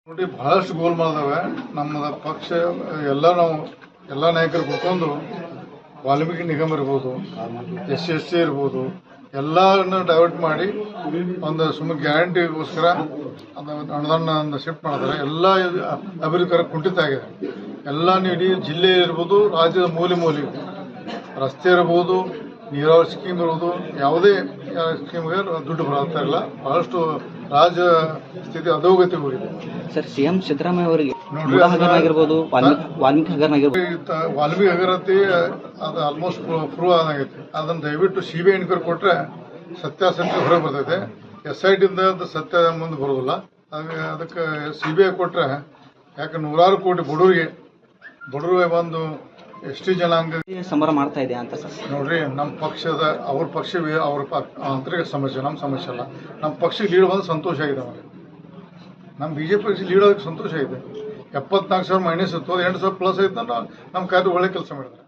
ನೋಡಿ ಬಹಳಷ್ಟು ಗೋಲ್ಮಾಲದಾವೆ. ನಮ್ಮ ಪಕ್ಷ ಎಲ್ಲ ನಾಯಕರು ಕೂತ್ಕೊಂಡು ವಾಲ್ಮೀಕಿ ನಿಗಮ ಇರ್ಬೋದು, SC ಇರ್ಬೋದು, ಎಲ್ಲರನ್ನ ಡೈವರ್ಟ್ ಮಾಡಿ ಒಂದು ಸುಮ್ಮನೆ ಗ್ಯಾರಂಟಿಗೋಸ್ಕರ ಅನುದಾನ ಶಿಫ್ಟ್ ಮಾಡಿದ್ರೆ ಎಲ್ಲ ಅಭಿವೃದ್ಧಿ ಕುಂಠಿತ ಆಗಿದೆ. ಎಲ್ಲ ಇಡೀ ಜಿಲ್ಲೆ ಇರ್ಬೋದು, ರಾಜ್ಯದ ಮೂಲೆ ರಸ್ತೆ ಇರ್ಬೋದು, ನೀರಾವರಿ ಸ್ಕೀಮ್ ಇರ್ಬೋದು, ಯಾವುದೇ ಸ್ಕೀಮ್ಗೆ ದುಡ್ಡು ಬರುತ್ತಾ ಇಲ್ಲ. ಬಹಳಷ್ಟು ರಾಜ್ಯ ಸ್ಥಿತಿ ಅಧೋಗತಿ ಹೋಗಿದೆ. ಸರ್, ಸಿಎಂ ಸಿದ್ದರಾಮಯ್ಯ ಅವರಿಗೆ ವಾಲ್ಮೀಕಿ ಹಗರತಿ ಅದು ಆಲ್ಮೋಸ್ಟ್ ಪ್ರೂವ್ ಆಗೈತೆ. ಅದನ್ನು ದಯವಿಟ್ಟು CBI ಎನ್ಕ್ವೈರಿ ಕೊಟ್ಟರೆ ಸತ್ಯಾಸತ್ಯ ಹೊರಗೆ ಬರ್ತೈತೆ. SIT ಸತ್ಯ ಮುಂದೆ ಬರೋದಿಲ್ಲ. ಅದಕ್ಕೆ CBI ಕೊಟ್ಟರೆ, ಯಾಕೆ ನೂರಾರು ಕೋಟಿ ಬಡವರಿಗೆ ಬಂದು ST ಜನಾಂಗ ಸಂಬರ ಮಾಡ್ತಾ ಇದೆ ಅಂತ ಸರ್. ನೋಡ್ರಿ, ನಮ್ಮ ಪಕ್ಷದ ಅವ್ರ ಆಂತರಿಕ ಸಮಸ್ಯೆ, ನಮ್ಮ ಸಮಸ್ಯೆ ಅಲ್ಲ. ನಮ್ಮ ಪಕ್ಷಕ್ಕೆ ಲೀಡ್ ಬಂದು ಸಂತೋಷ ಆಗಿದೆ. ಅವ್ರಿಗೆ ನಮ್ಮ BJP ಪಕ್ಷ ಲೀಡ್ ಆಗೋಕ್ಕೆ ಸಂತೋಷ ಆಗಿದೆ. 74,000 ಮೈನಸ್ ಇತ್ತು, 8,000 ಪ್ಲಸ್ ಐತೆ. ನಮ್ಮ ಕಾರ್ಯ ಒಳ್ಳೆ ಕೆಲಸ ಮಾಡಿದ್ದಾರೆ.